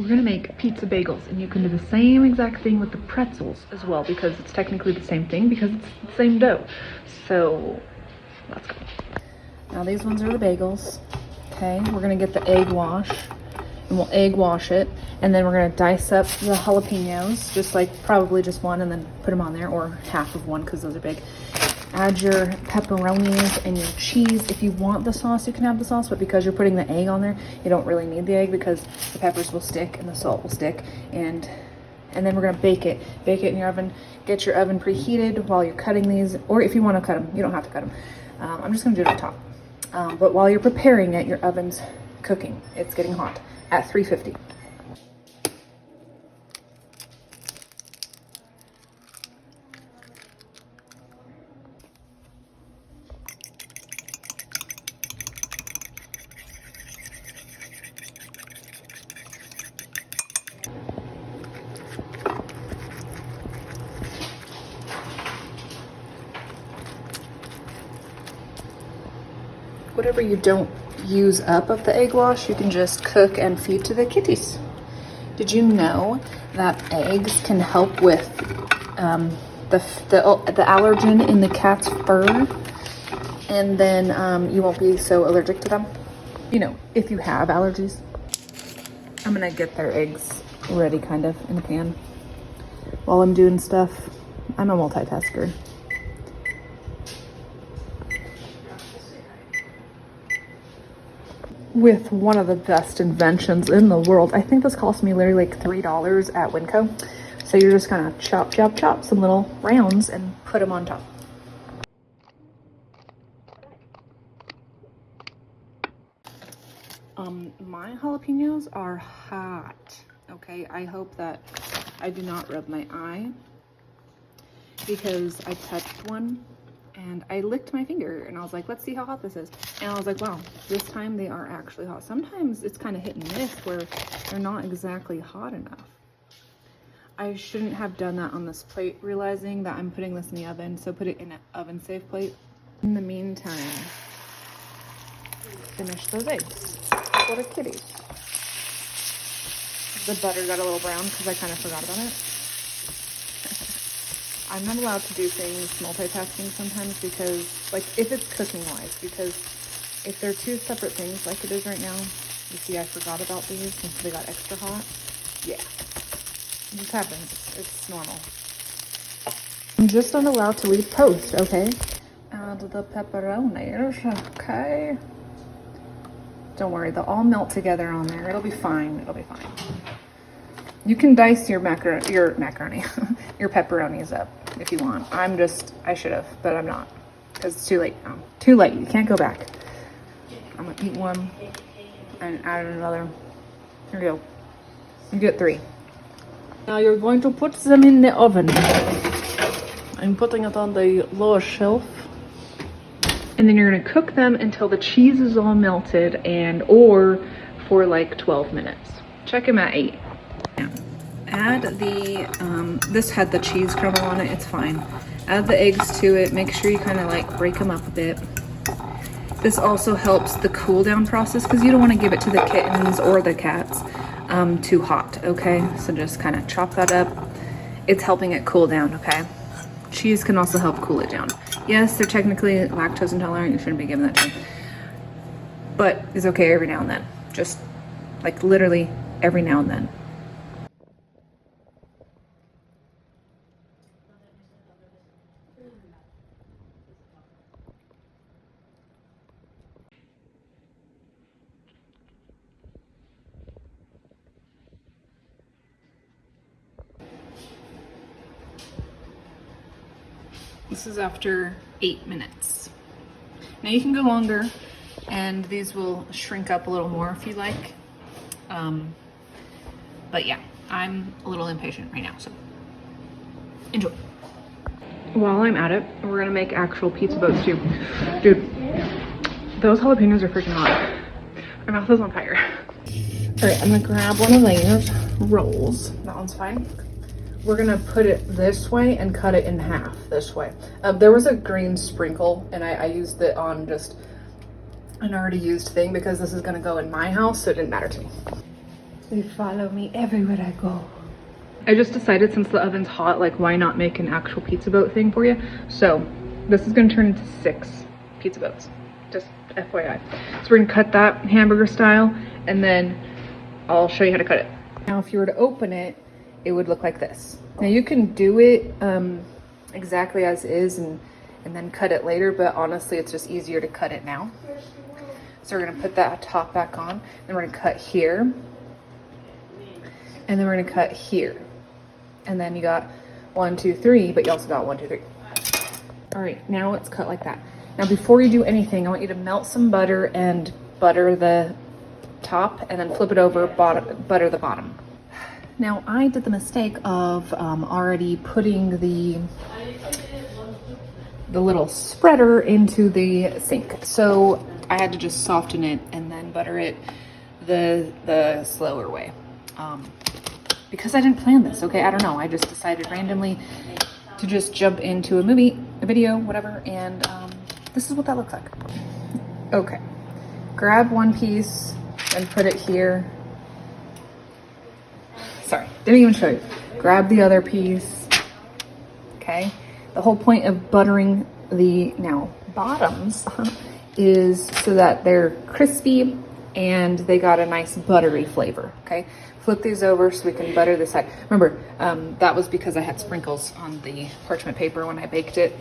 We're gonna make pizza bagels, and you can do the same exact thing with the pretzels as well, because it's technically the same thing because it's the same dough. So let's go. Now these ones are the bagels. Okay, we're gonna get the egg wash, and we'll egg wash it, and then we're gonna dice up the jalapenos, just like probably just one, and then put them on there, or half of one because those are big. Add your pepperonis and your cheese. If you want the sauce, you can have the sauce, but because you're putting the egg on there, you don't really need the egg because the peppers will stick and the salt will stick. And then we're gonna bake it. Bake it in your oven. Get your oven preheated while you're cutting these, or if you want to cut them, you don't have to cut them. I'm just gonna do it on top. But while you're preparing it, your oven's cooking. It's getting hot at 350. Whatever you don't use up of the egg wash, you can just cook and feed to the kitties. Did you know that eggs can help with the allergen in the cat's fur? And then you won't be so allergic to them? You know, if you have allergies. I'm gonna get their eggs ready kind of in the pan while I'm doing stuff. I'm a multitasker. With one of the best inventions in the world. I think this cost me literally like $3 at Winco. So you're just gonna chop, chop, chop some little rounds and put them on top. My jalapenos are hot. Okay, I hope that I do not rub my eye because I touched one and I licked my finger and I was like, let's see how hot this is. And I was like, wow, this time they are actually hot. Sometimes it's kind of hit and miss where they're not exactly hot enough. I shouldn't have done that on this plate, realizing that I'm putting this in the oven. So put it in an oven safe plate. In the meantime, finish those eggs for the kitties. The butter got a little brown because I kind of forgot about it. I'm not allowed to do things multitasking sometimes because, like, if it's cooking wise, because if they're two separate things like it is right now, you see I forgot about these since they got extra hot. Yeah, it just happens. It's normal. I'm just not allowed to leave toast, okay? Add the pepperonis, okay? Don't worry, they'll all melt together on there. It'll be fine, it'll be fine. You can dice your macaroni, your pepperonis up if you want. I should have, but I'm not. Because it's too late now. Too late, you can't go back. I'm gonna eat one and add another. Here you go. You get 3. Now you're going to put them in the oven. I'm putting it on the lower shelf. And then you're gonna cook them until the cheese is all melted or for like 12 minutes. Check them at 8. Add the, this had the cheese crumble on it, it's fine. Add the eggs to it, make sure you kind of like break them up a bit. This also helps the cool down process because you don't want to give it to the kittens or the cats too hot, okay? So just kind of chop that up. It's helping it cool down, okay? Cheese can also help cool it down. Yes, they're technically lactose intolerant, you shouldn't be giving that to them. But it's okay every now and then. Just like literally every now and then. This is after 8 minutes. Now you can go longer and these will shrink up a little more if you like. But yeah, I'm a little impatient right now, so enjoy. While I'm at it, we're gonna make actual pizza boats too. Dude, those jalapenos are freaking hot. My mouth is on fire. All right, I'm gonna grab one of these rolls. That one's fine. We're gonna put it this way and cut it in half this way. There was a green sprinkle and I used it on just an already used thing because this is gonna go in my house, so it didn't matter to me. They follow me everywhere I go. I just decided, since the oven's hot, like, why not make an actual pizza boat thing for you? So this is gonna turn into 6 pizza boats, just FYI. So we're gonna cut that hamburger style, and then I'll show you how to cut it. Now, if you were to open it, it would look like this. Now you can do it exactly as is and then cut it later, but honestly, it's just easier to cut it now. So we're gonna put that top back on, then we're gonna cut here, and then we're gonna cut here. And then you got 1, 2, 3, but you also got 1, 2, 3. All right, now it's cut like that. Now, before you do anything, I want you to melt some butter and butter the top, and then flip it over, butter the bottom. Now, I did the mistake of already putting the little spreader into the sink. So I had to just soften it and then butter it the slower way. Because I didn't plan this, okay? I don't know. I just decided randomly to just jump into a movie, a video, whatever, and this is what that looks like. Okay, grab one piece and put it here. Sorry, didn't even show you. Grab the other piece, okay? The whole point of buttering the bottoms is so that they're crispy and they got a nice buttery flavor, okay? Flip these over so we can butter this side. Remember, that was because I had sprinkles on the parchment paper when I baked it.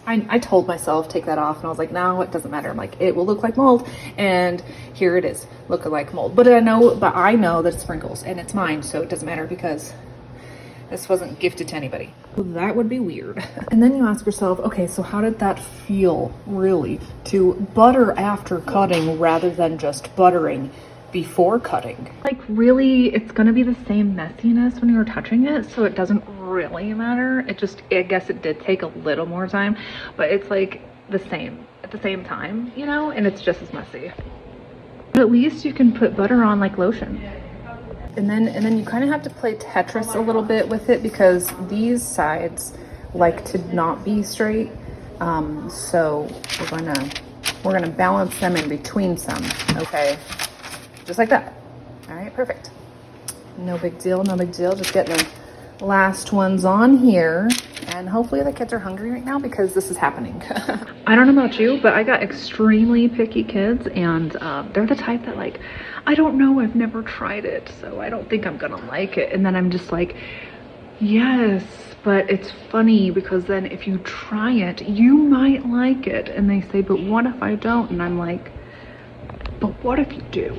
I told myself, take that off, and I was like, no, it doesn't matter. I'm like, it will look like mold, and here it is, looking like mold. But I know that it's sprinkles, and it's mine, so it doesn't matter because this wasn't gifted to anybody. That would be weird. And then you ask yourself, okay, so how did that feel, really, to butter after cutting rather than just buttering before cutting? Like, really, it's gonna be the same messiness when you're touching it, so it doesn't really matter. I guess it did take a little more time, but it's like the same at the same time, you know, and it's just as messy. But at least you can put butter on like lotion. And then you kind of have to play Tetris a little bit with it because these sides like to not be straight. So we're gonna balance them in between some, okay? Just like that. All right, perfect. No big deal, no big deal. Just getting the last ones on here. And hopefully the kids are hungry right now because this is happening. I don't know about you, but I got extremely picky kids, and they're the type that, like, I don't know, I've never tried it, so I don't think I'm gonna like it. And then I'm just like, yes, but it's funny because then if you try it, you might like it. And they say, but what if I don't? And I'm like, but what if you do?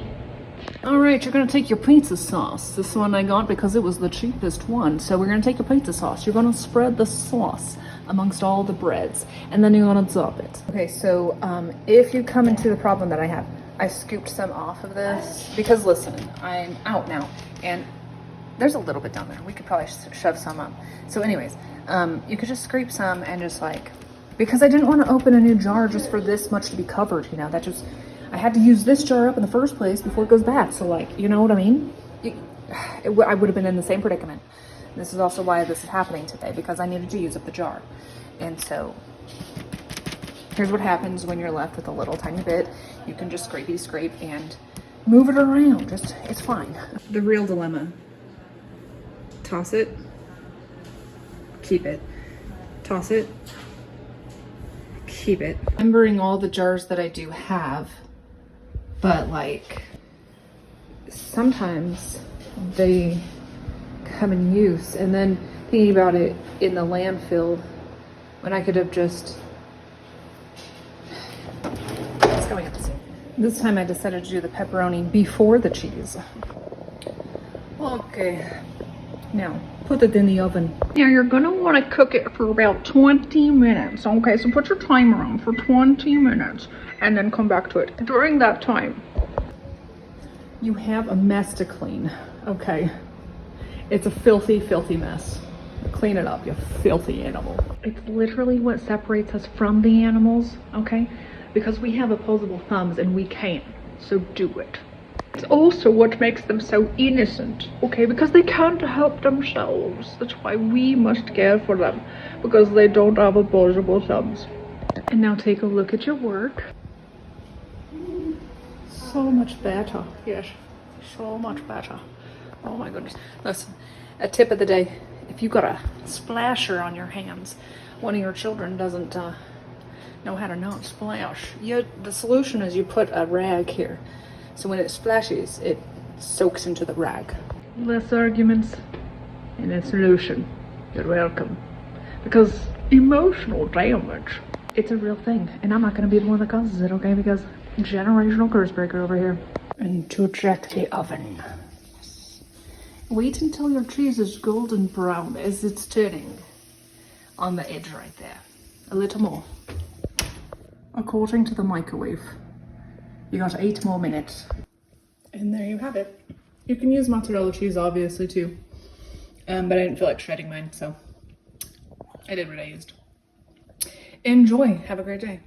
All right, you're gonna take your pizza sauce. This one I got because it was the cheapest one. So we're gonna take your pizza sauce. You're gonna spread the sauce amongst all the breads, and then you're gonna dip it. Okay, so if you come into the problem that I have, I scooped some off of this because listen, I'm out now, and there's a little bit down there. We could probably shove some up. So anyways, you could just scrape some and just like, because I didn't want to open a new jar just for this much to be covered, you know, I had to use this jar up in the first place before it goes bad. So like, you know what I mean? I would have been in the same predicament. This is also why this is happening today, because I needed to use up the jar. And so here's what happens when you're left with a little tiny bit. You can just scrape and move it around. It's fine. The real dilemma. Toss it, keep it. Toss it, keep it. Remembering all the jars that I do have, but like sometimes they come in use, and then thinking about it in the landfill when I could have just, it's going at the same. This time I decided to do the pepperoni before the cheese. Okay, now put it in the oven. Now you're gonna want to cook it for about 20 minutes. Okay, so put your timer on for 20 minutes and then come back to it. During that time, you have a mess to clean. Okay, it's a filthy, filthy mess. Clean it up, you filthy animal. It's literally what separates us from the animals, okay? Because we have opposable thumbs and we can't, so do it. It's also what makes them so innocent, okay? Because they can't help themselves. That's why we must care for them, because they don't have opposable thumbs. And now take a look at your work. So much better. Yes, So much better. Oh my goodness. Listen, a tip of the day. If you've got a splasher on your hands, one of your children doesn't know how to not splash. The solution is you put a rag here. So when it splashes, it soaks into the rag. Less arguments and a solution. You're welcome. Because emotional damage, it's a real thing. And I'm not going to be the one that causes it, okay? Because generational curse breaker over here. And to check the oven. Wait until your cheese is golden brown as it's turning on the edge right there. A little more. According to the microwave, you got 8 more minutes. And there you have it. You can use mozzarella cheese obviously too. But I didn't feel like shredding mine, so I did what I used. Enjoy. Have a great day.